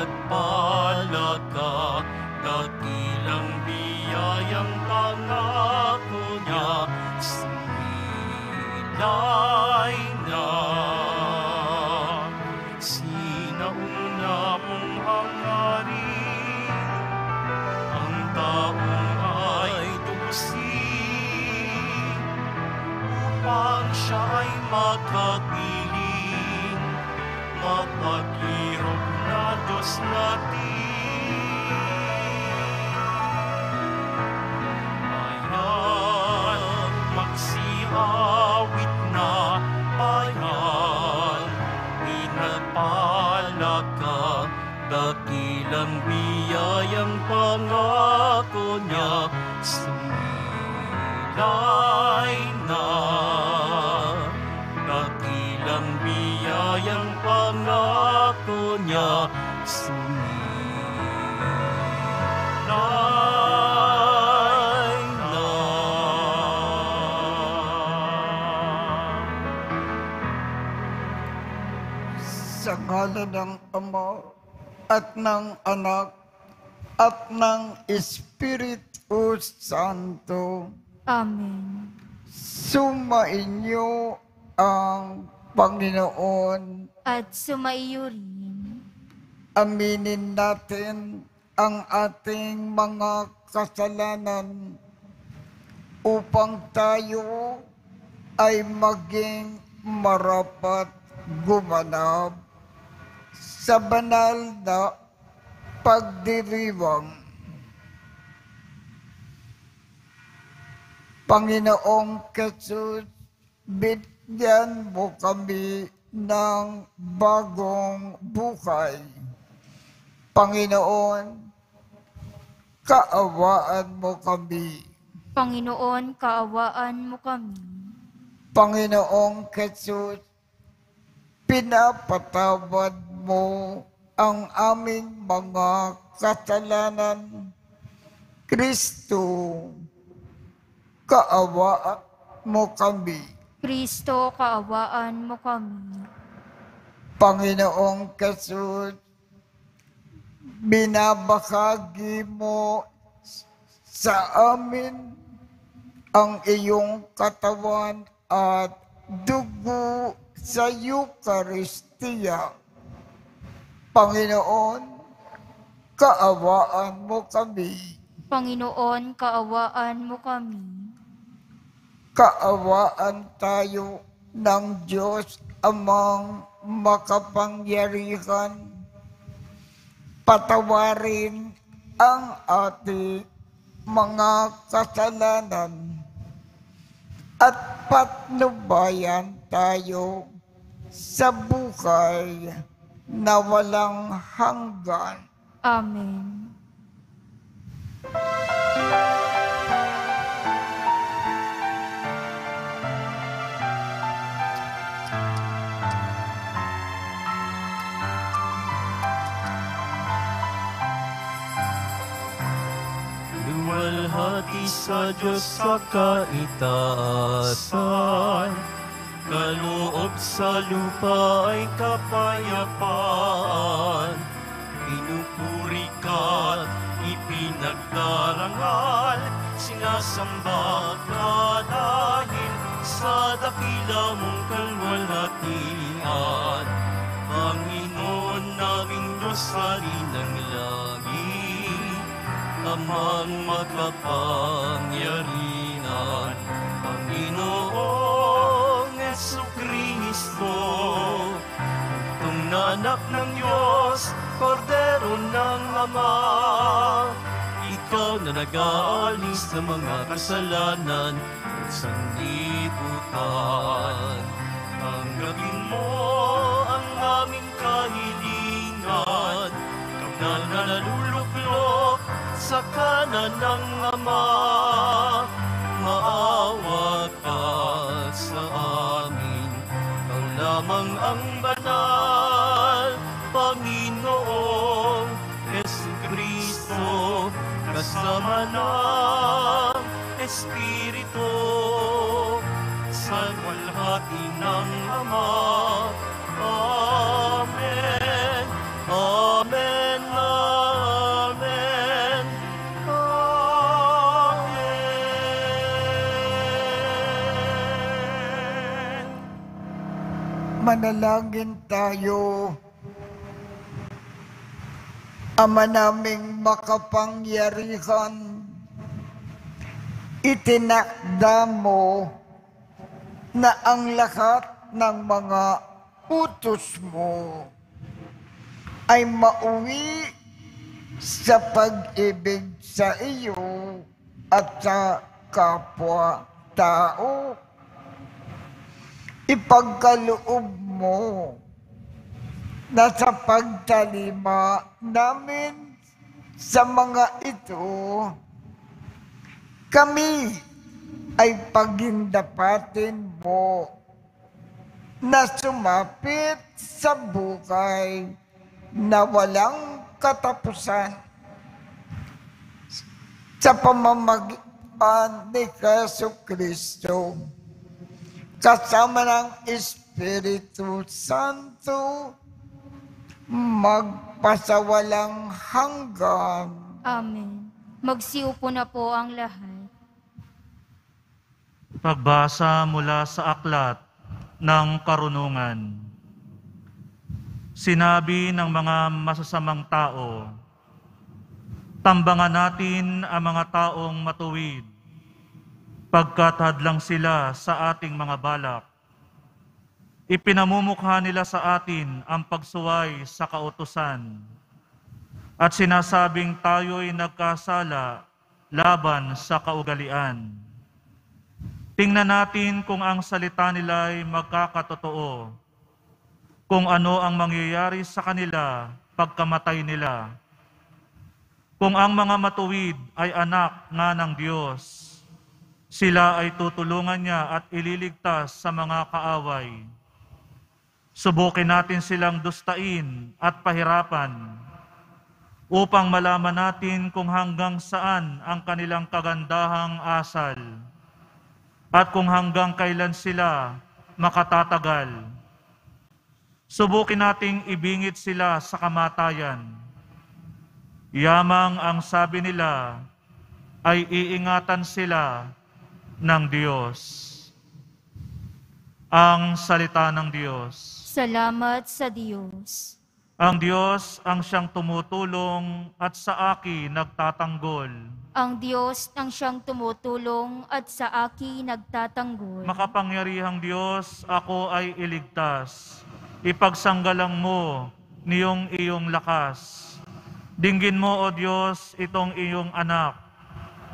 pinagpala ka, dakilang biyayang pangako niya, sumilay na. Sinauna mong hangarin, ang taong ay tubusin, upang siya ay makapiling, mapaghirap na Diyos natin. Ayan, magsihawit na, ayan, pinagpala ka, dakilang biyayang pangako niya, sumilay na. Dakilang biyayang pangako niya, sumilay na. Sa ngalan ng Ama at ng Anak at ng Espiritu Santo. Amen. Sumainyo ang Panginoon. At sumaiyo rin. Aminin natin ang ating mga kasalanan upang tayo ay maging marapat gumanap sa banal na pagdiriwang. Panginoong Jesus, bigyan mo kami ng bagong buhay. Panginoon, kaawaan mo kami. Panginoon, kaawaan mo kami. Panginoong Jesus, pinapatawad mo ang aming mga kasalanan. Kristo, kaawaan mo kami. Kristo, kaawaan mo kami. Panginoong Jesus, binabahagi mo sa amin ang iyong katawan at dugo sa Eucharistia. Panginoon, kaawaan mo kami. Panginoon, kaawaan mo kami. Kaawaan tayo ng Diyos Amang makapangyarihan. Patawarin ang ating mga kasalanan at patnubayan tayo sa buhay na walang hanggan. Amen. Luwalhati sa Diyos sa kaitaasan, kaloob sa lupa ay kapayapaan. Pinupuri ka't ipinagdarangal, sinasamba ka dahil sa dakila mong kalwalhatian. Panginoon naming Diyos, Hari ng langit, Amang makapangyarihan, Panginoong Jesucristo, itong anak ng Diyos, Kordero ng Ama, ikaw na nag-aalis sa mga kasalanan at sanlibutan. Tanggapin mo ang aming kahilingan, ikaw na naluluklok sa kanan ng Ama, maawa ka sa amin. Ikaw lamang ang banal, Panginoong Jesucristo, kasama ng Espiritu, sa walhati ng Ama. Amen. Amen. Manalangin tayo. Ama naming makapangyarihan, itinakda mo na ang lahat ng mga utos mo ay mauwi sa pag-ibig sa iyo at sa kapwa-tao. Ipagkaloob mo na sa pagtalima namin sa mga ito, kami ay pagindapatin mo na sumapit sa buhay na walang katapusan sa pamamagitan ni Jesucristo, kasama ng Espiritu Santo, magpasawalang hanggan. Amen. Magsiupo na po ang lahat. Pagbasa mula sa aklat ng karunungan. Sinabi ng mga masasamang tao, tambangan natin ang mga taong matuwid, pagkat hadlang sila sa ating mga balak. Ipinamumukha nila sa atin ang pagsuway sa kautusan at sinasabing tayo'y nagkasala laban sa kaugalian. Tingnan natin kung ang salita nila'y magkakatotoo, kung ano ang mangyayari sa kanila pagkamatay nila. Kung ang mga matuwid ay anak nga ng Diyos, sila ay tutulungan niya at ililigtas sa mga kaaway. Subukin natin silang dustain at pahirapan upang malaman natin kung hanggang saan ang kanilang kagandahang asal at kung hanggang kailan sila makatatagal. Subukin nating ibingit sila sa kamatayan. Yamang ang sabi nila ay iingatan sila ng Diyos. Ang salita ng Diyos. Salamat sa Diyos. Ang Diyos ang siyang tumutulong at sa akin nagtatanggol. Ang Diyos ang siyang tumutulong at sa akin nagtatanggol. Makapangyarihang Diyos, ako ay iligtas. Ipagsanggalang mo niyong iyong lakas. Dinggin mo, O Diyos, itong iyong anak.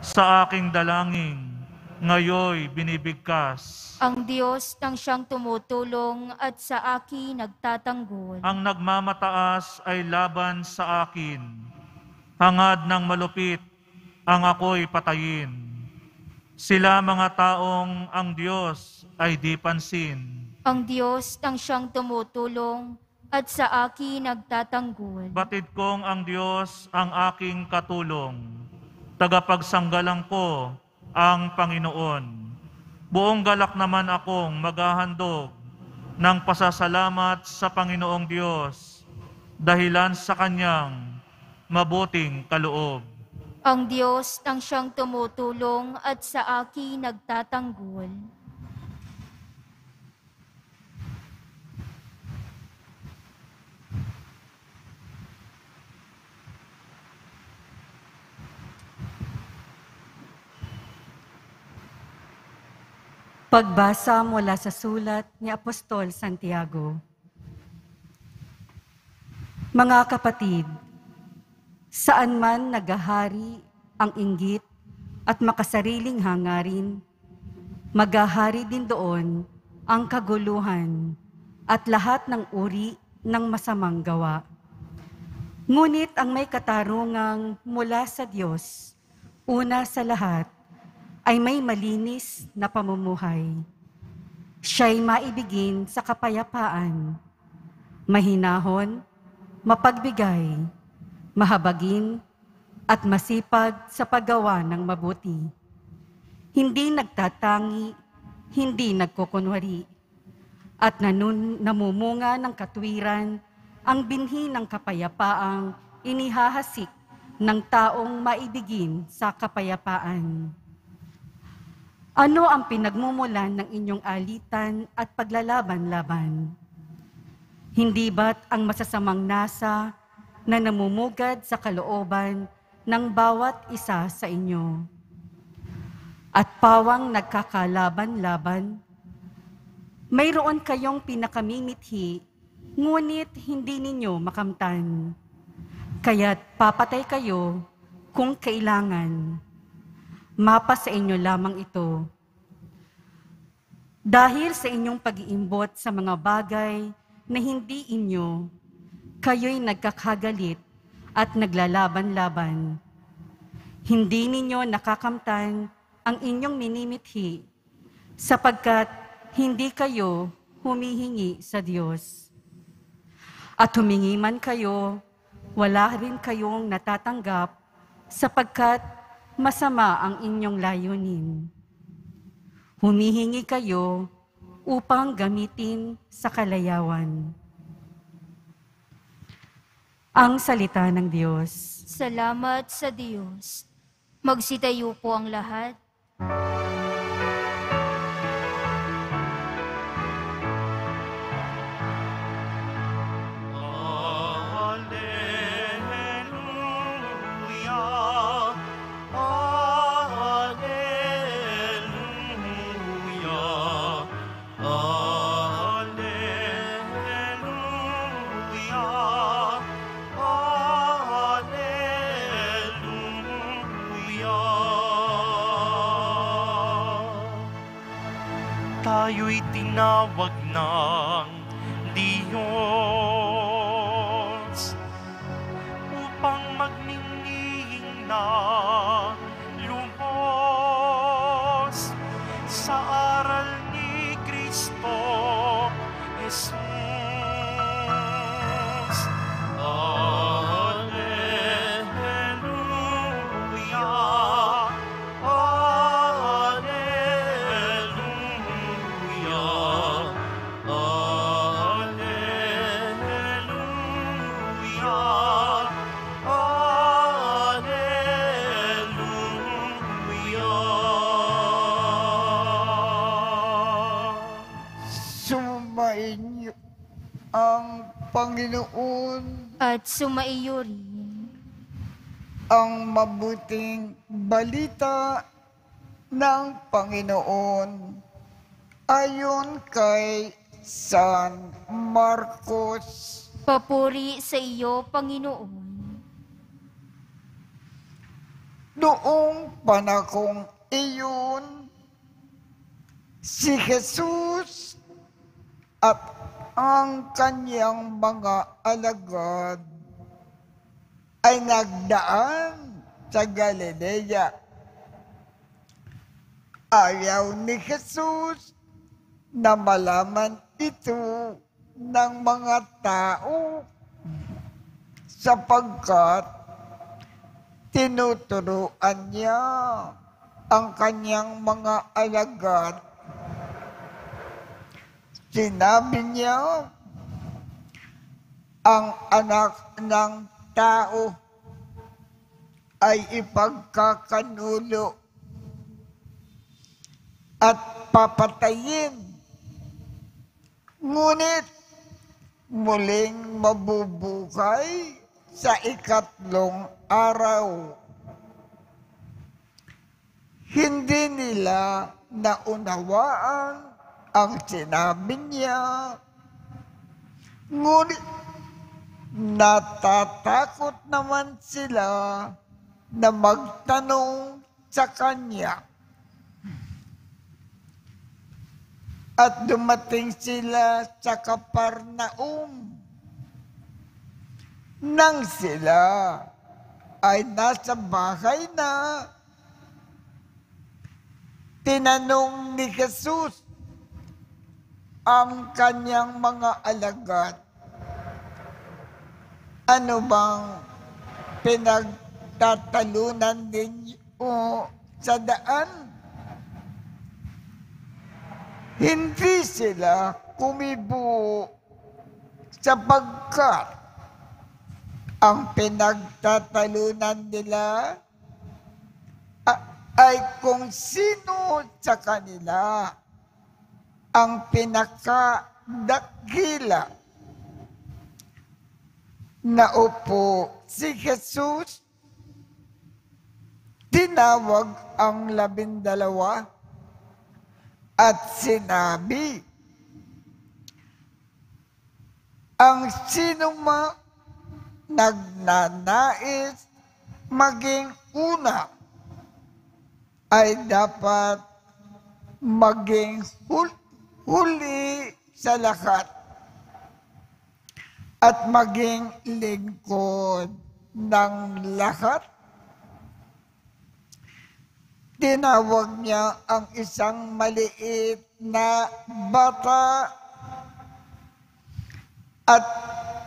Sa aking dalangin, ngayoy binibigkas. Ang Diyos ang siyang tumutulong at sa akin nagtatanggol. Ang nagmamataas ay laban sa akin. Hangad ng malupit, ang ako'y patayin. Sila mga taong ang Diyos ay di pansin. Ang Diyos ang siyang tumutulong at sa akin nagtatanggol. Batid kong ang Diyos ang aking katulong. Tagapagsanggalang ko ang Panginoon. Buong galak naman akong maghahandog ng pasasalamat sa Panginoong Diyos dahilan sa Kanyang mabuting kaloob. Ang Diyos ang siyang tumutulong at sa akin nagtatanggol. Pagbasa mula sa sulat ni Apostol Santiago. Mga kapatid, saan man naghahari ang inggit at makasariling hangarin, maghahari din doon ang kaguluhan at lahat ng uri ng masamang gawa. Ngunit ang may katarungang mula sa Diyos, una sa lahat, ay may malinis na pamumuhay. Siya'y maibigin sa kapayapaan, mahinahon, mapagbigay, mahabagin, at masipag sa paggawa ng mabuti. Hindi nagtatangi, hindi nagkukunwari, at namumunga ng katwiran ang binhi ng kapayapaang inihahasik ng taong maibigin sa kapayapaan. Ano ang pinagmumulan ng inyong alitan at paglalaban-laban? Hindi ba't ang masasamang nasa na namumugad sa kalooban ng bawat isa sa inyo? At pawang nagkakalaban-laban, mayroon kayong pinakamimithi, ngunit hindi ninyo makamtan. Kaya't papatay kayo kung kailangan. Mapa sa inyo lamang ito. Dahil sa inyong pag-iimbot sa mga bagay na hindi inyo, kayo'y nagkakagalit at naglalaban-laban. Hindi ninyo nakakamtan ang inyong minimithi, sapagkat hindi kayo humihingi sa Diyos. At humingi man kayo, wala rin kayong natatanggap, sapagkat masama ang inyong layunin. Humihingi kayo upang gamitin sa kalayawan. Ang salita ng Diyos. Salamat sa Diyos. Magsitayo po ang lahat. Alleluia, alleluia, alleluia, alleluia. Tayo'y tinawag ng Diyos upang magniningning na lumos sa aral ni Kristo Jesus. Alleluia, alleluia, Sumainyo ang Panginoon, At sumaiyo rin. ang mabuting balita ng Panginoon ayon kay San Marcos. Papuri sa iyo, Panginoon. Noong panahong iyon, si Jesus at ang kanyang mga alagad ay nagdaan sa Galilea. Ayaw ni Jesus na malaman ito ng mga tao sapagkat tinuturuan niya ang kanyang mga alagad. Sinabi niya, ang anak ng tao ay ipagkakanulo at papatayin. Ngunit muling mabubuhay sa ikatlong araw. Hindi nila naunawaan ang sinabi niya, ngunit natatakot naman sila na magtanong sa kanya. At dumating sila sa Kapernaum. Nang sila ay nasa bahay na, tinanong ni Jesus ang kanyang mga alagad, ano bang pinagtatalunan ninyo sa daan? Hindi sila kumibo sapagkat ang pinagtatalunan nila ay kung sino sa kanila ang pinakadakila Naupo si Jesus, tinawag ang 12 at sinabi, ang sinumang nagnanais maging una ay dapat maging huli sa lahat at maging lingkod ng lahat. Tinawag niya ang isang maliit na bata at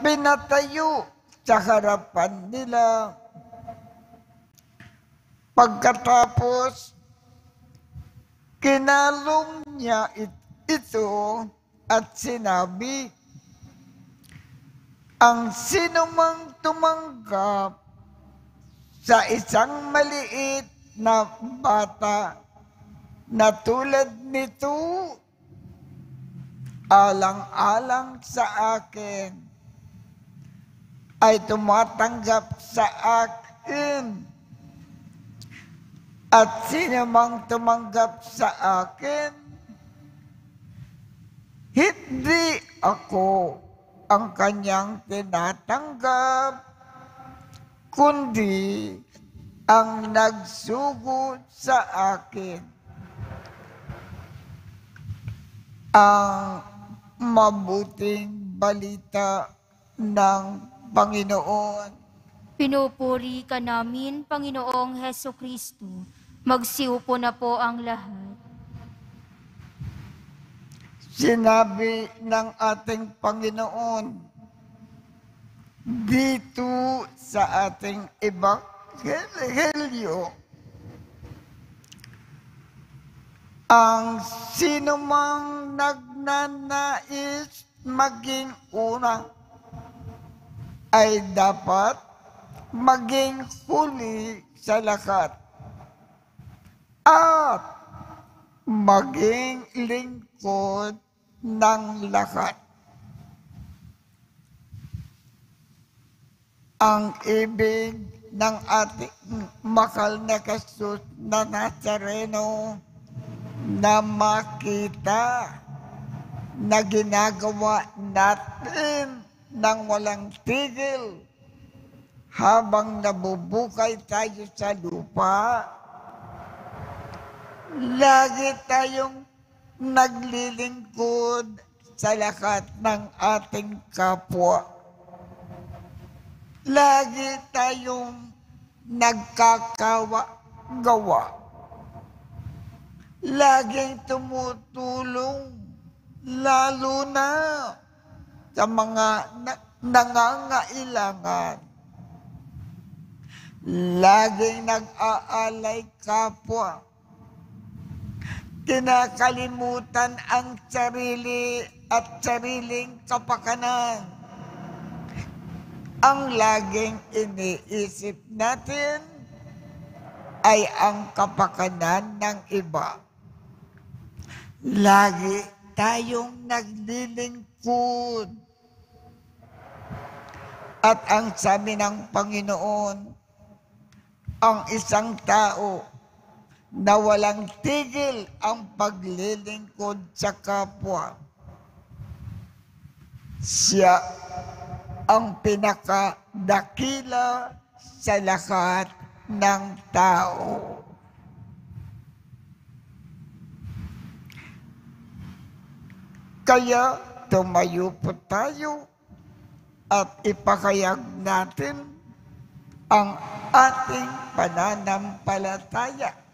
pinatayo sa harapan nila. Pagkatapos, kinalong niya ito at sinabi, ang sinumang tumanggap sa isang maliit na bata na tulad nito, alang-alang sa akin, ay tumatanggap sa akin. At sinumang tumanggap sa akin, hindi ako ang kanyang tinatanggap, kundi ang nagsugod sa akin. Ang mabuting balita ng Panginoon. Pinupuri ka namin, Panginoong Hesukristo. Magsiupo na po ang lahat. Sinabi ng ating Panginoon dito sa ating ebanghelyo, ang sinumang nagnanais maging una ay dapat maging huli sa lahat at maging lingkod ng lahat. Ang ibig ng ating mahal na Jesus na Nazareno na makita na ginagawa natin ng walang tigil habang nabubukay tayo sa lupa. Lagi tayong naglilingkod sa lahat ng ating kapwa. Lagi tayong nagkakawa-gawa. Laging tumutulong, lalo na sa mga nangangailangan. Laging nag-aalay kapwa. Kinakalimutan ang sarili at sariling kapakanan. Ang laging iniisip natin ay ang kapakanan ng iba. Lagi tayong naglilingkod. At ang sabi ng Panginoon, ang isang tao na walang tigil ang paglilingkod sa kapwa, siya ang pinakadakila sa lahat ng tao. Kaya tumayo po tayo at ipakayag natin ang ating pananampalataya.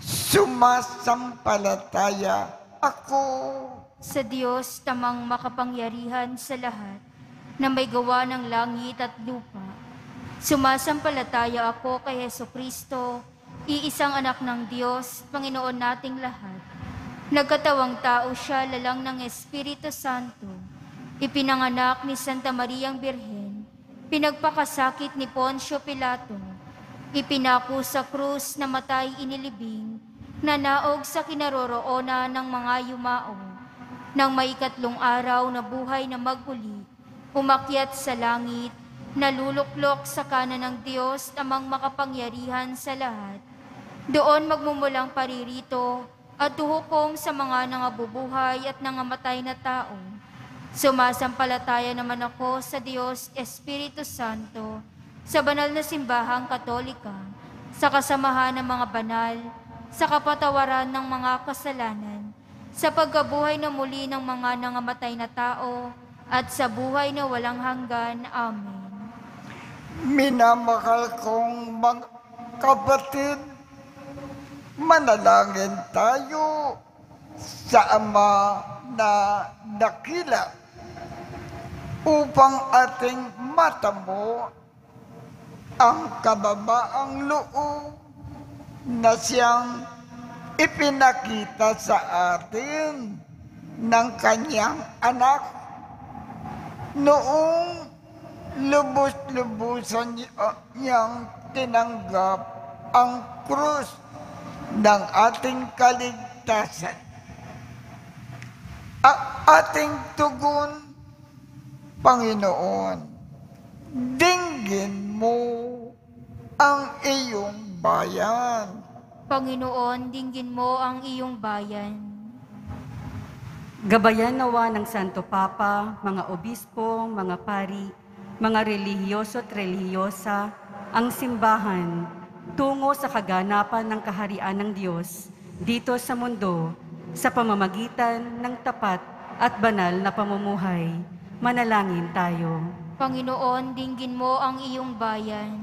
Sumasampalataya ako Sa Diyos tamang makapangyarihan sa lahat, na may gawa ng langit at lupa. Sumasampalataya ako kay Hesukristo, iisang anak ng Diyos, Panginoon nating lahat. Nagkatawang tao siya lalang ng Espiritu Santo. Ipinanganak ni Santa Mariang Birhen. Pinagpakasakit ni Poncio Pilato. Ipinako sa krus na matay inilibing. Nanaog sa kinaroroonan ng mga yumao. Nang maikatlong araw na buhay na maguli, umakyat sa langit, naluluklok sa kanan ng Diyos namang makapangyarihan sa lahat. Doon magmumulang paririto at huhukom sa mga nangabubuhay at nangamatay na tao. Sumasampalataya naman ako sa Diyos Espiritu Santo, sa banal na simbahang Katolika, sa kasamahan ng mga banal, sa kapatawaran ng mga kasalanan, sa pagkabuhay na muli ng mga nangamatay na tao, at sa buhay na walang hanggan. Amen. Minamahal kong mga kapatid, manalangin tayo sa Ama na dakila upang ating matamo ang kababaang loob na siyang ipinakita sa atin ng kanyang anak noong lubos-lubusan niyang tinanggap ang krus ng ating kaligtasan. Ating tugon, Panginoon, dinggin mo ang iyong bayan. Panginoon, dinggin mo ang iyong bayan. Gabayan nawa ng Santo Papa, mga obispo, mga pari, mga relihiyoso at relihiyosa, ang simbahan tungo sa kaganapan ng kaharian ng Diyos dito sa mundo sa pamamagitan ng tapat at banal na pamumuhay. Manalangin tayo. Panginoon, dinggin mo ang iyong bayan.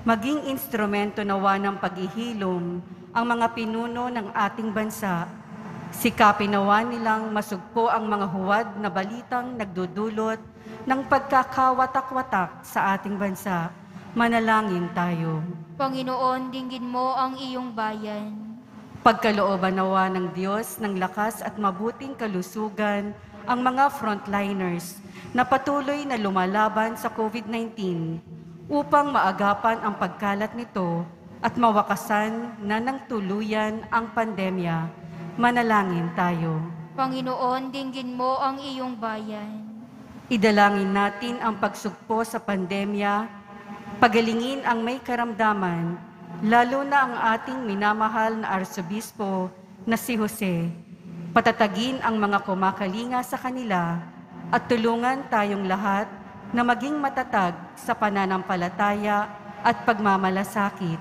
Maging instrumento nawa ng paghihilom ang mga pinuno ng ating bansa. Sikapin nawa nilang masugpo ang mga huwad na balitang nagdudulot ng pagkakawatak-watak sa ating bansa. Manalangin tayo. Panginoon, dinggin mo ang iyong bayan. Pagkalooban nawa ng Diyos ng lakas at mabuting kalusugan ang mga frontliners na patuloy na lumalaban sa COVID-19 upang maagapan ang pagkalat nito at mawakasan na ng tuluyan ang pandemya. Manalangin tayo. Panginoon, dinggin mo ang iyong bayan. Idalangin natin ang pagsugpo sa pandemya, pagalingin ang may karamdaman, lalo na ang ating minamahal na Arsobispo na si Jose. Patatagin ang mga kumakalinga sa kanila at tulungan tayong lahat na maging matatag sa pananampalataya at pagmamalasakit.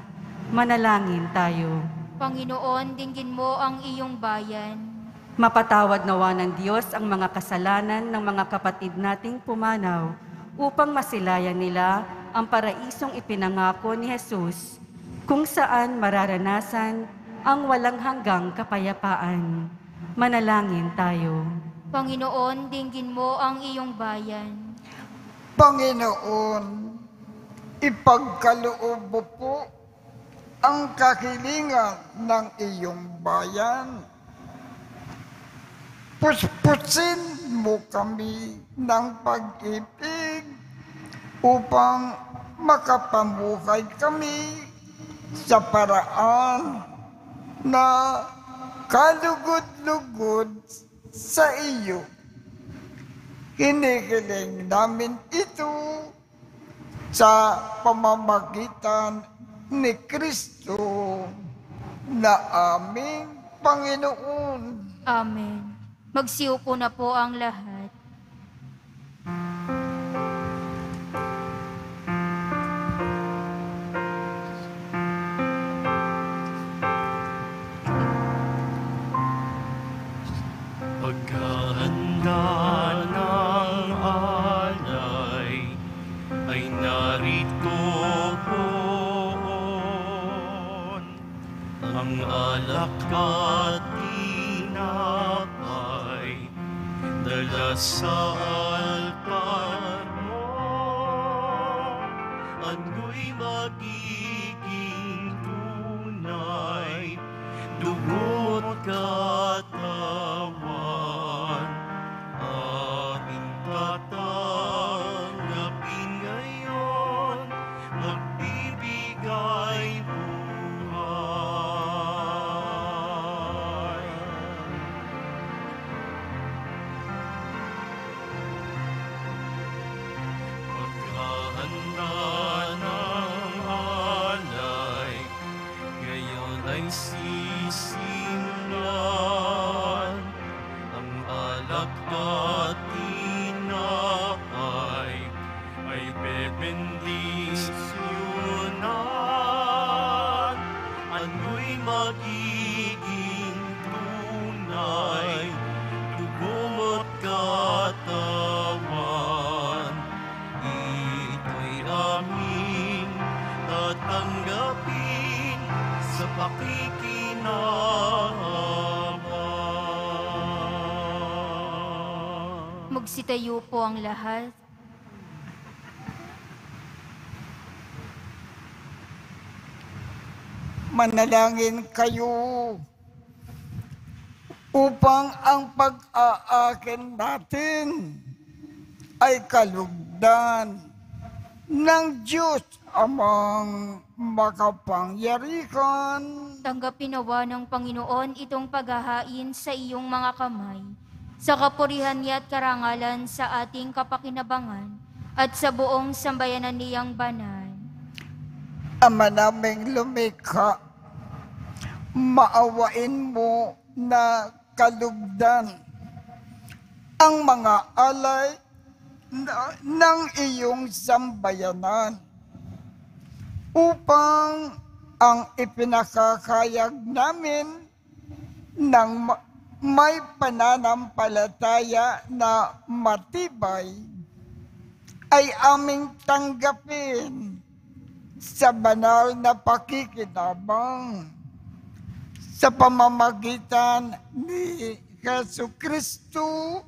Manalangin tayo. Panginoon, dinggin mo ang iyong bayan. Mapatawad nawa ng Diyos ang mga kasalanan ng mga kapatid nating pumanaw upang masilayan nila ang paraisong ipinangako ni Jesus, kung saan mararanasan ang walang hanggang kapayapaan. Manalangin tayo. Panginoon, dinggin mo ang iyong bayan. Panginoon, ipagkaloob mo po ang kahilingan ng iyong bayan. Puspusin mo kami ng pag-ibig upang makapamuhay kami sa paraan na kalugod-lugod sa iyo. Hinihiling namin ito sa pamamagitan ni Kristo na aming Panginoon. Amen. Magsiupo na po ang lahat. Paghahanda ng alay ay narito poon. Ang alak at tinapay dala sa altar mo. Ano'y magiging tunay, dugo't katawan, ating tatanggapin ngayon, magbibigay buhay. ating sisimulan. Ang alak at tinapay ay bebendisyonan. Ano'y magiging tunay, dugo mo't katawan. Ito'y aming tatanggapin sa pakikinabang. Magsitayo po ang lahat. Manalangin kayo upang ang pag-aakin natin ay kalugdan ng Diyos Amang makapangyarihan. Tanggapin nawa ng Panginoon itong paghahain sa iyong mga kamay, sa kapurihan niya at karangalan sa ating kapakinabangan at sa buong sambayanan niyang banal. Ama naming lumikha, maawain mo na kalugdan ang mga alay ng iyong sambayanan upang ang ipinakakayag namin ng may pananampalataya na matibay ay aming tanggapin sa banal na pakikinabang sa pamamagitan ni Jesucristo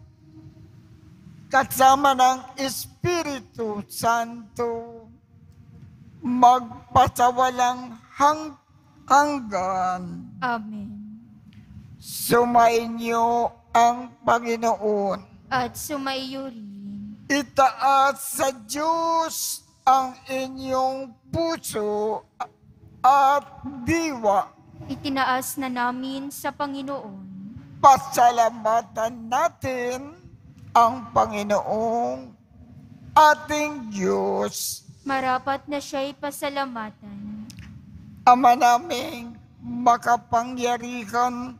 kasama ng Espiritu Santo magpasawalang hanggan. Amen. Sumainyo ang Panginoon. At sumaiyo rin. Itaas sa Diyos ang inyong puso at diwa. Itinaas na namin sa Panginoon. Pasalamatan natin ang Panginoong ating Diyos. Marapat na siya'y pasalamatan. Ama naming makapangyarihan,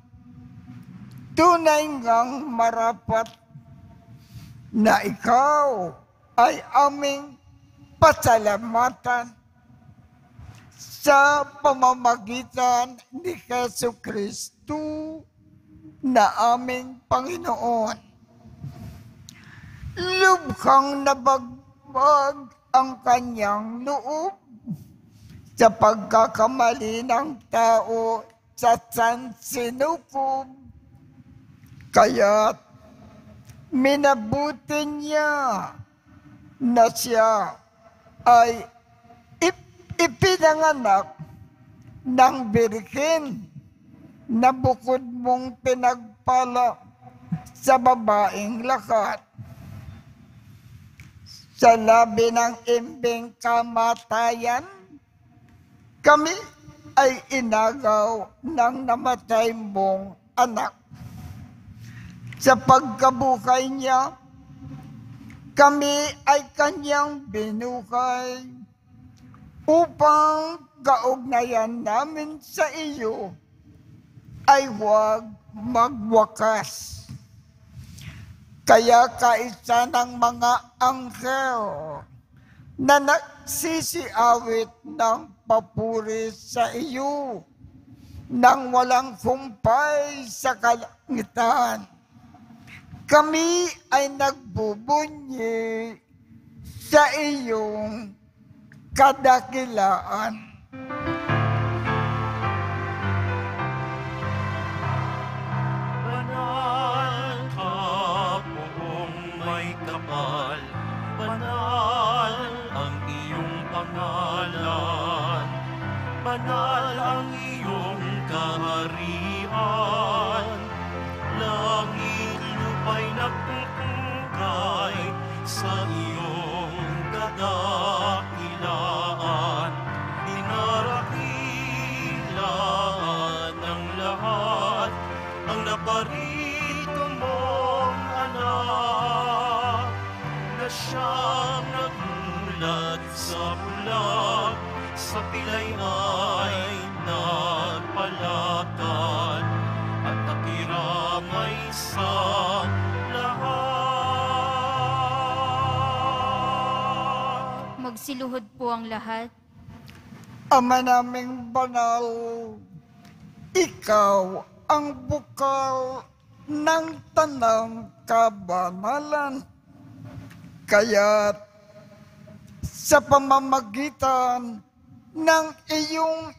tunay ngang marapat na ikaw ay aming pasalamatan sa pamamagitan ni Jesucristo na aming Panginoon. Lubhang nabagbag ang kanyang loob sa pagkakamali ng tao sa sansinukob. Kaya't minabuti niya na siya ay ipinanganak ng birhen na bukod mong pinagpala sa babaeng lahat. Sa labi ng imbing kamatayan, kami ay inagaw ng namatay mong anak. Sa pagkabuhay niya, kami ay kanyang binuhay upang kaugnayan namin sa iyo ay huwag magwakas. Kaya kaisa ng mga anghel na nagsisiawit ng papuri sa iyo nang walang humpay sa kalangitan, kami ay nagbubunyi sa iyong kadakilaan. Banal ka poong may kapal, banal ang iyong pangalan, banal ang iyong kaharian, langit lupa'y nagtutungkay sa iyong kadakilaan. Dinarakilan ng lahat ang naparito mong anak, na siyang nagulat sa bulag, sa pilay ay nagpala. Magsiluhod po ang lahat. Ama naming banal, ikaw ang bukal ng tanang kabanalan. Kaya't sa pamamagitan ng iyong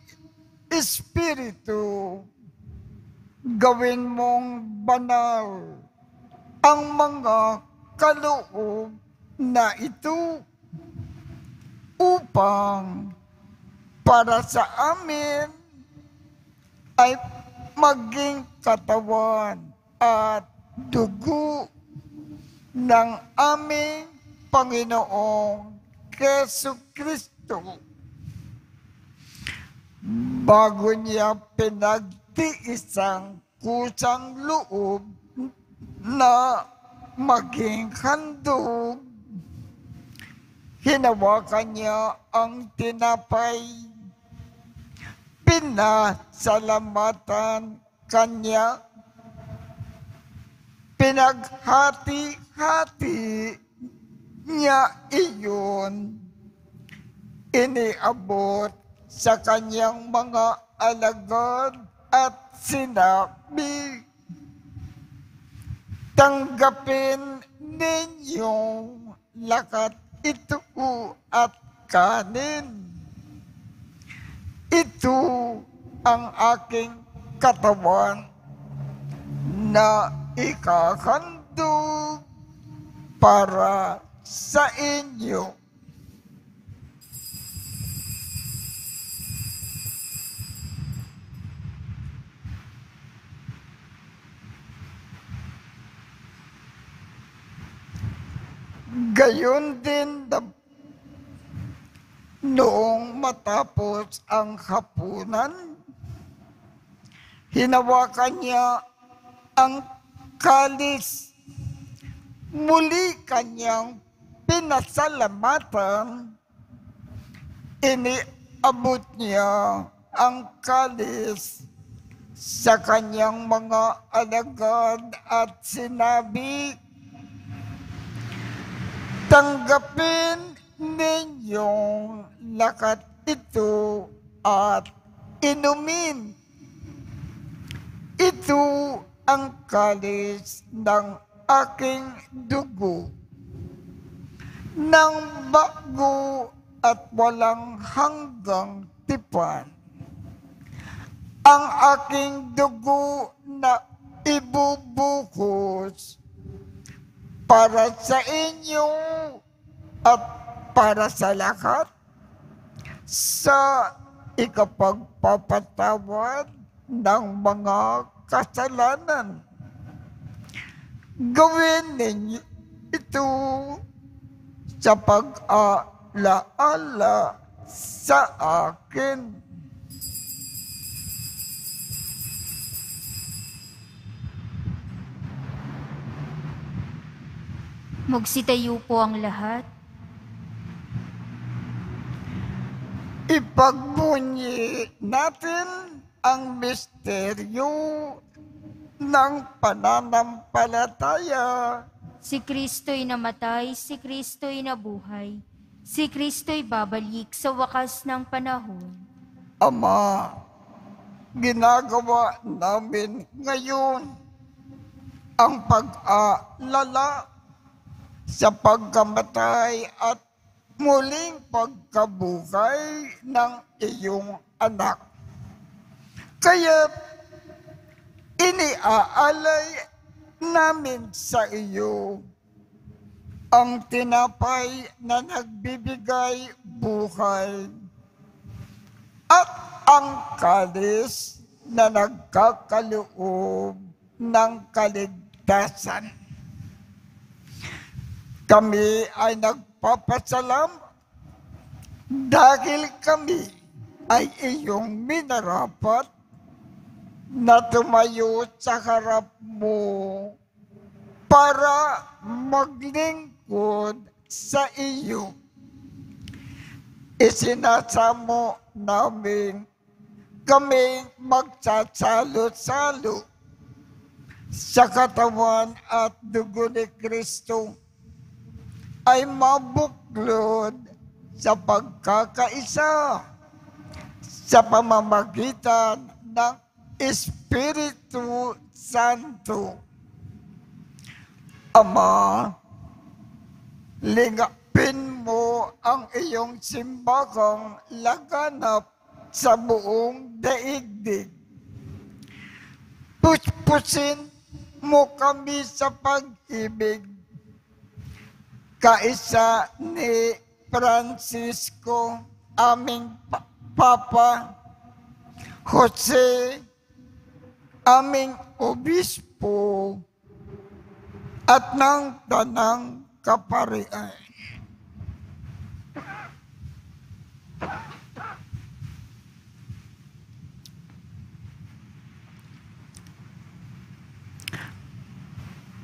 Espiritu, gawin mong banal ang mga kaloob na ito upang para sa amin ay maging katawan at dugo ng aming Panginoong Jesucristo. Bago niya pinagtiisang kusang loob na maging handog, hinawakan niya ang tinapay, pinasalamatan kanya, pinaghati-hati niya iyon, iniabot sa kanyang mga alagad at sinabi, tanggapin ninyong lakat ito at kanin. Ito ang aking katawan na ikahandog para sa inyo. Gayon din noong matapos ang hapunan, hinawakan niya ang kalis, muli kanyang pinasalamatan, iniabot niya ang kalis sa kanyang mga alagad at sinabi, tanggapin ninyong lakat ito at inumin. Ito ang kalis ng aking dugo, ng bago at walang hanggang tipan. Ang aking dugo na ibubuhos para sa inyo at para sa lahat sa ikapagpapatawad ng mga kasalanan. Gawin ninyo ito sa pag-alaala sa akin. Magsitayo po ang lahat. Ipagbunyi natin ang misteryo ng pananampalataya. Si Kristo'y namatay, si Kristo'y nabuhay, si Kristo'y babalik sa wakas ng panahon. Ama, ginagawa namin ngayon ang pag-aalala sa pagkamatay at muling pagkabuhay ng iyong anak. Kaya iniaalay namin sa iyo ang tinapay na nagbibigay buhay at ang kalis na nagkakaloob ng kaligtasan. Kami ay nagpapasalamat dahil kami ay iyong minarapat na tumayo sa harap mo para maglingkod sa iyo. Isinasamo namin kami magsasalo-salo sa katawan at dugo ni Kristo ay mabuklod sa pagkakaisa sa pamamagitan ng Espiritu Santo. Ama, lingapin mo ang iyong simbahang laganap sa buong daigdig. Puspusin mo kami sa pag-ibig, kaisa ni Francisco, aming Papa, Jose, aming Obispo, at ng Tanang Kaparian.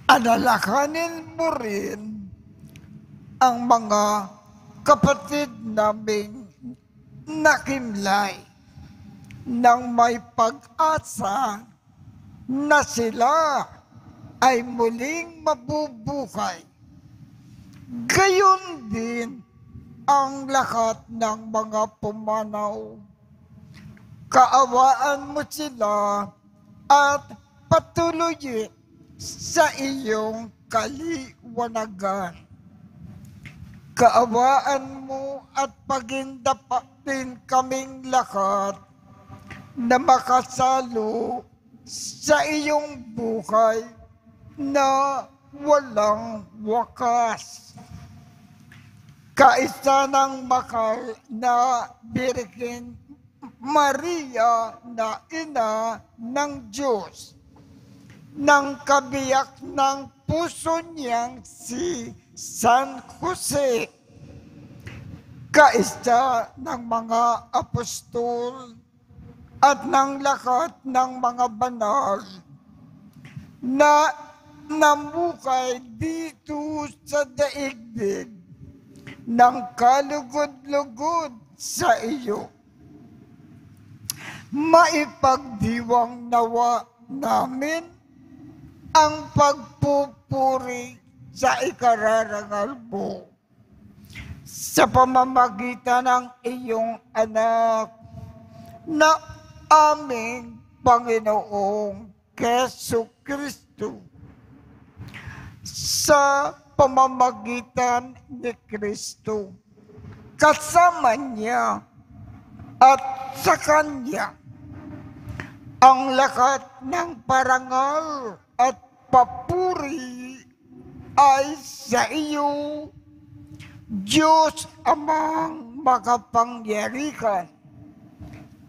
Analakanin mo rin ang mga kapatid naming nakimlay nang may pag-asa na sila ay muling mabubuhay. Gayon din ang lahat ng mga pumanaw. Kaawaan mo sila at patuloy sa iyong kaliwanagan. Kaawaan mo at pagindapatin kaming lahat na makasalo sa iyong buhay na walang wakas. Kaisa ng mahal na Birhen Maria na ina ng Diyos, ng kabiyak ng puso niyang si San Jose, kaisa ng mga apostol at ng lahat ng mga banal na namukay dito sa daigdig ng kalugod-lugod sa iyo. Maipagdiwang nawa namin ang pagpupuri sa ikararangal mo sa pamamagitan ng iyong anak na aming Panginoong Jesucristo. Sa pamamagitan ni Kristo, kasama niya at sa Kanya, ang lahat ng parangal at papuri ay sa iyo, Diyos amang makapangyarihan,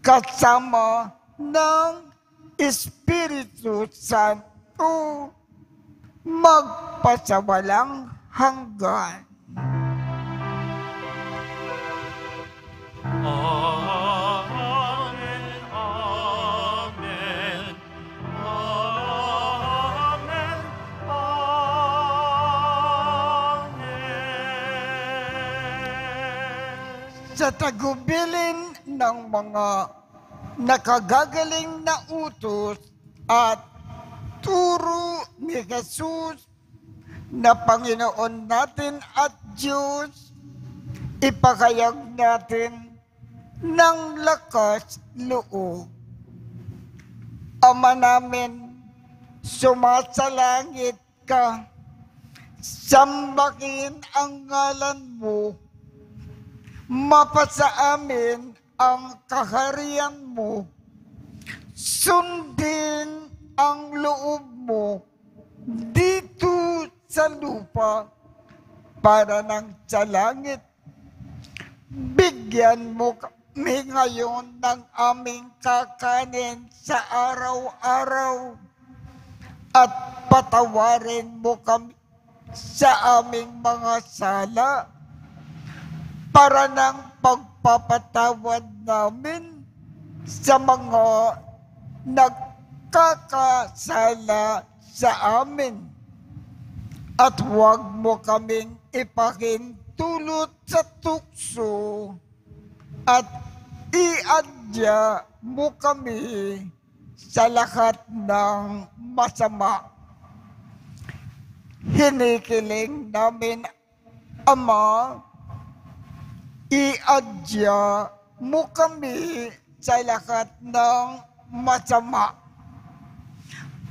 kasama ng Espiritu Santo, magpasawalang hanggan. Amen, amen, amen, amen. Sa tagubilin ng mga nakagagaling na utos at turo ni Jesus na Panginoon natin at Diyos, ipakayag natin ng lakas loob. Ama namin, sumasalangit ka, sambahin ang ngalan mo, mapasa amin ang kaharian mo, sundin ang loob mo dito sa lupa para ng sa langit. Bigyan mo kami ngayon ng aming kakanin sa araw-araw at patawarin mo kami sa aming mga sala para ng pagpapatawad namin sa mga nagkakasala sa amin. At huwag mo kaming ipahintulot sa tukso at iadya mo kami sa lahat ng masama. Hinikiling namin, Ama, Iadya mo kami sa lahat ng masama.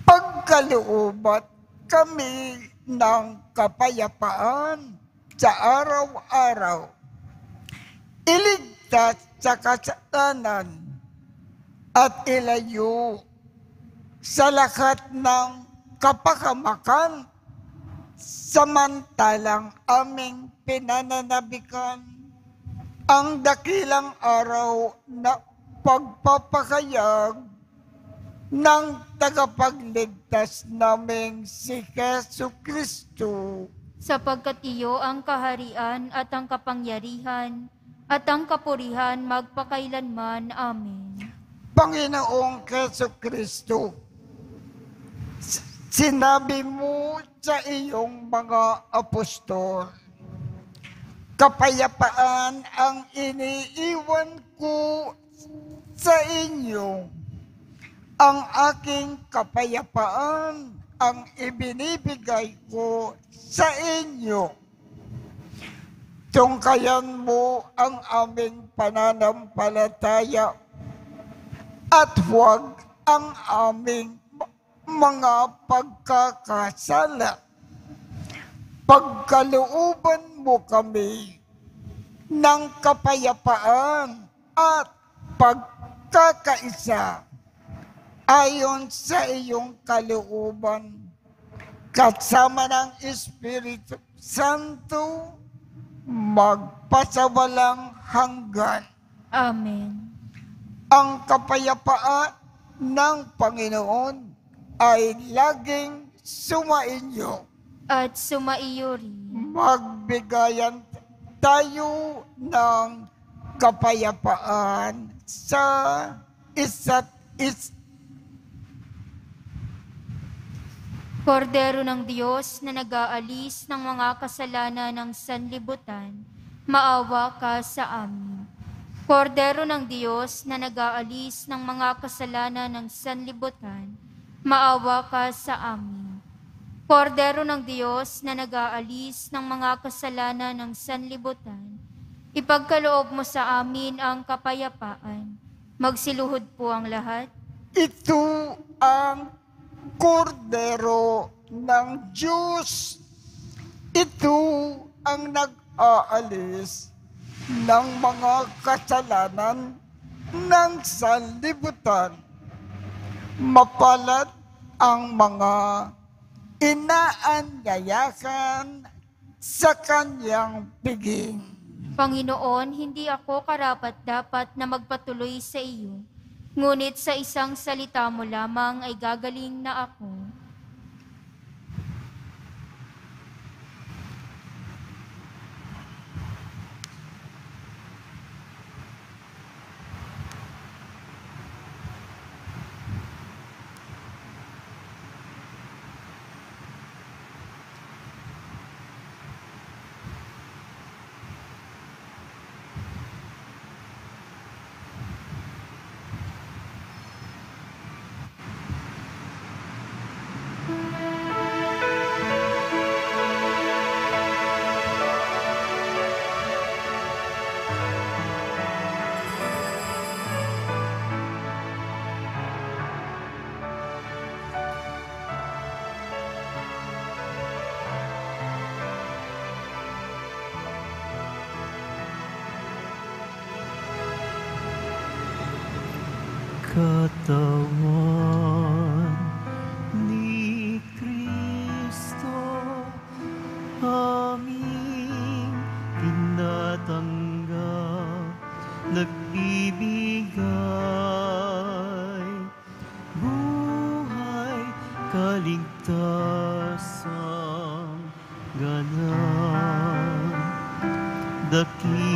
Pagkaloobat kami ng kapayapaan sa araw-araw. Iligtas sa kasalanan at ilayo sa lahat ng kapahamakan, samantalang aming pinananabikan ang dakilang araw na pagpapakayag ng tagapagligtas naming si Jesu Kristo. Sapagkat iyo ang kaharian at ang kapangyarihan at ang kapurihan magpakailanman. Amen. Panginoong Jesu Kristo, sinabi mo sa iyong mga apostol, kapayapaan ang iniiwan ko sa inyo. Ang aking kapayapaan ang ibinibigay ko sa inyo. Tungkayan mo ang aming pananampalataya at huwag ang aming mga pagkakasala. Pagkalooban mo kami ng kapayapaan at pagkakaisa ayon sa iyong kalooban, kasama ng Espiritu Santo, magpasawalang hanggan. Amen. Ang kapayapaan ng Panginoon ay laging sumainyo. At sumaiyo rin. Magbigayan tayo ng kapayapaan sa isa't isa. Kordero ng Diyos na nag-aalis ng mga kasalanan ng sanlibutan, maawa ka sa amin. Kordero ng Diyos na nag-aalis ng mga kasalanan ng sanlibutan, maawa ka sa amin. Kordero ng Diyos na nag-aalis ng mga kasalanan ng sanlibutan, ipagkaloob mo sa amin ang kapayapaan. Magsiluhod po ang lahat. Ito ang Kordero ng Diyos. Ito ang nag-aalis ng mga kasalanan ng sanlibutan. Mapalad ang mga inaanyayakan sa kanyang piging. Panginoon, hindi ako karapat-dapat na magpatuloy sa iyo, ngunit sa isang salita mo lamang ay gagaling na ako. Katawan ni Kristo, aming tinatanggap, nagbibigay buhay, kaligtasan, ganap, dakilang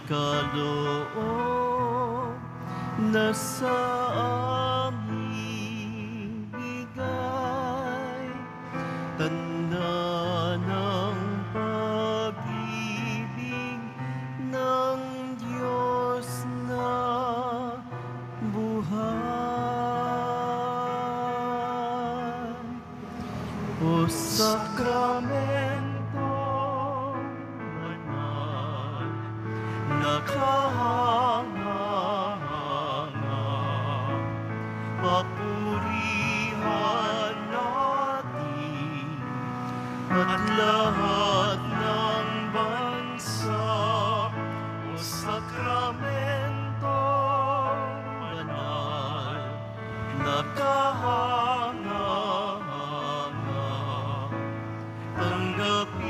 kaloob nasa aming bigay, tanda ng pag-ibig ng Diyos na buhay. O sakramento banal kahanga-hanga. Papurihan natin at lahat ng bansa o sakramento banal na kahanga-hanga. Tanggapin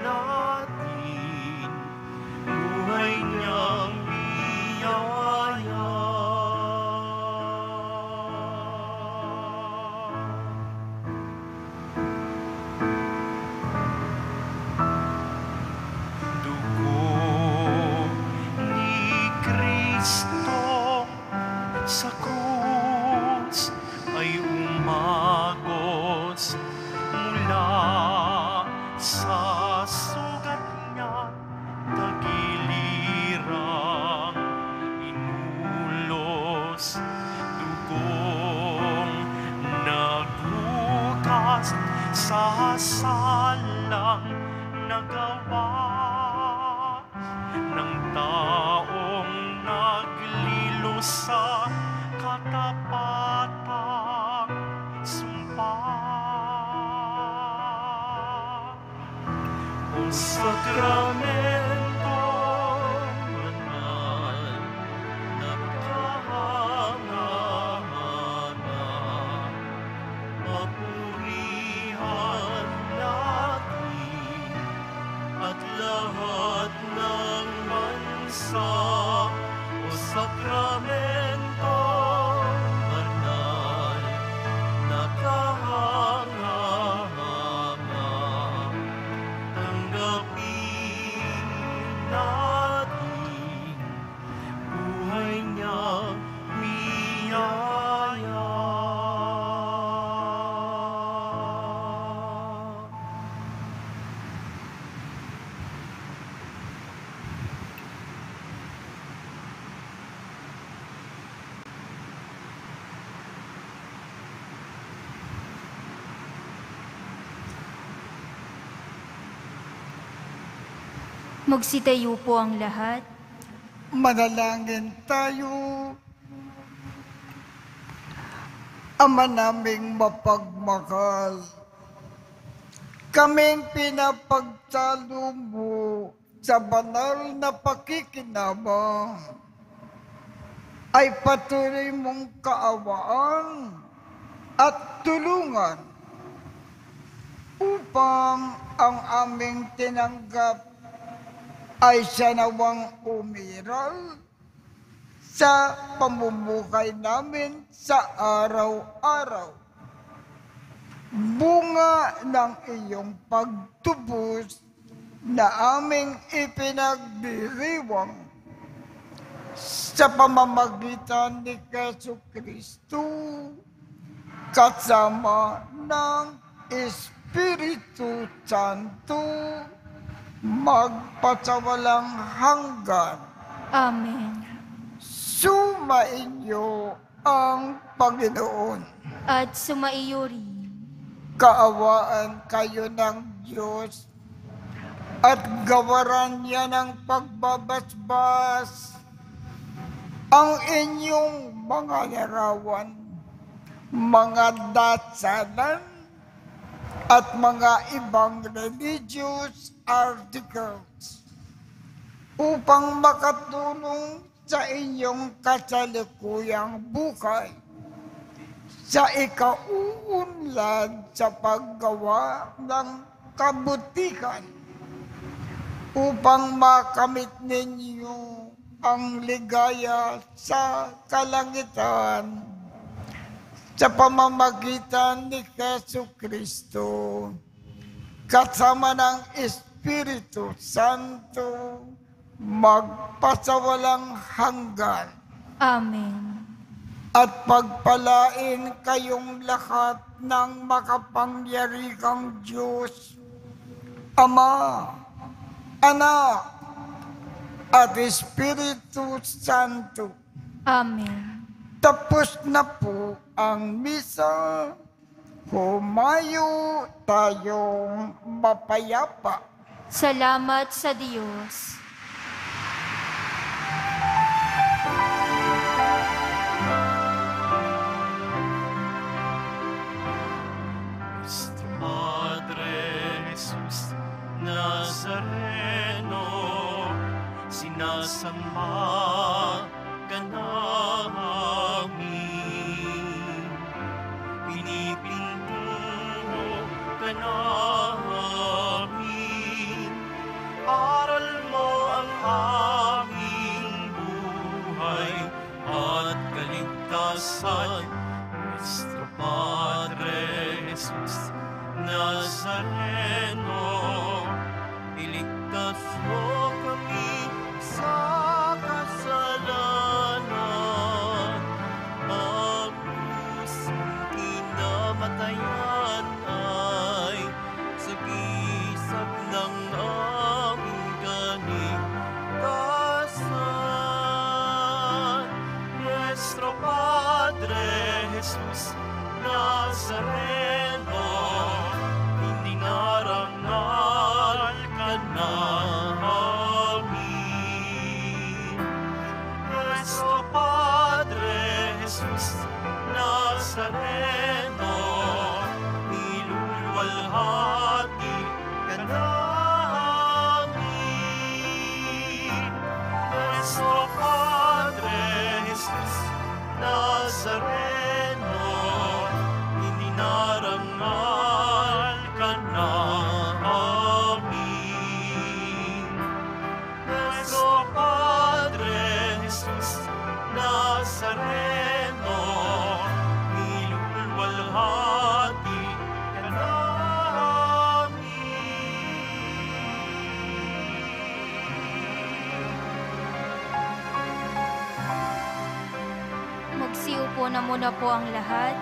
natin buhay niyang biyaya. Dugo ni Kristo sa krus ay umagos mula sa sugat niya, tagilirang inulos, dugong naghugas sa salang nagawa ng taong naglilo sa katapatang sumpa. O sakramento banal na kahanga-hanga, papurihan natin at lahat ng bansa o sakramento banal na kahanga-hanga. Tanggapin natin buhay niyang biyaya. Magsitayo po ang lahat. Manalangin tayo. Ama naming mapagmahal, kaming pinapagtalo mo sa banal na pakikinabang ay patuloy mong kaawaan at tulungan upang ang aming tinanggap ay siya nawang umiral sa pamumuhay namin sa araw-araw. Bunga ng iyong pagtubos na aming ipinagdiriwang sa pamamagitan ni Jesucristo kasama ng Espiritu Santo magpasawalang hanggan. Amen. Sumainyo ang Panginoon. At sumaiyo rin. Kaawaan kayo ng Diyos at gawaran niya ng pagbabasbas ang inyong mga larawan, mga dasalan, at mga ibang religious articles upang makatulong sa inyong kasalukuyang buhay sa ikauunlad sa paggawa ng kabutihan upang makamit ninyo ang ligaya sa kalangitan sa pamamagitan ni Jesucristo kasama ng Espiritu Santo magpasawalang hanggan. Amen. At pagpalain kayong lahat ng makapangyarihang Diyos, Ama, Anak, at Espiritu Santo. Amen. Tapos na po ang misa. Humayo tayong mapayapa. Salamat sa Diyos. Sama ka namin, pinipinto ka namin, aral mo ang aming buhay at kaligtasan. Nuestro Padre Jesus Nazareno, iligtas mo kami sa kasalanan. Ang pusong kinamatayan ay sagisag ng aming kaligtasan. Nuestro Padre Jesus Nazareno, hindi narangal ka namin. Nuestro Padre Jesus Nazareno, niluluwalhati ka namin. Nuestro Padre Jesus Nazareno, hindi narangal ka namin. Nuestro Padre Jesus Nazareno, niluluwalhati ka namin. Magsiupo na muna po ang lahat.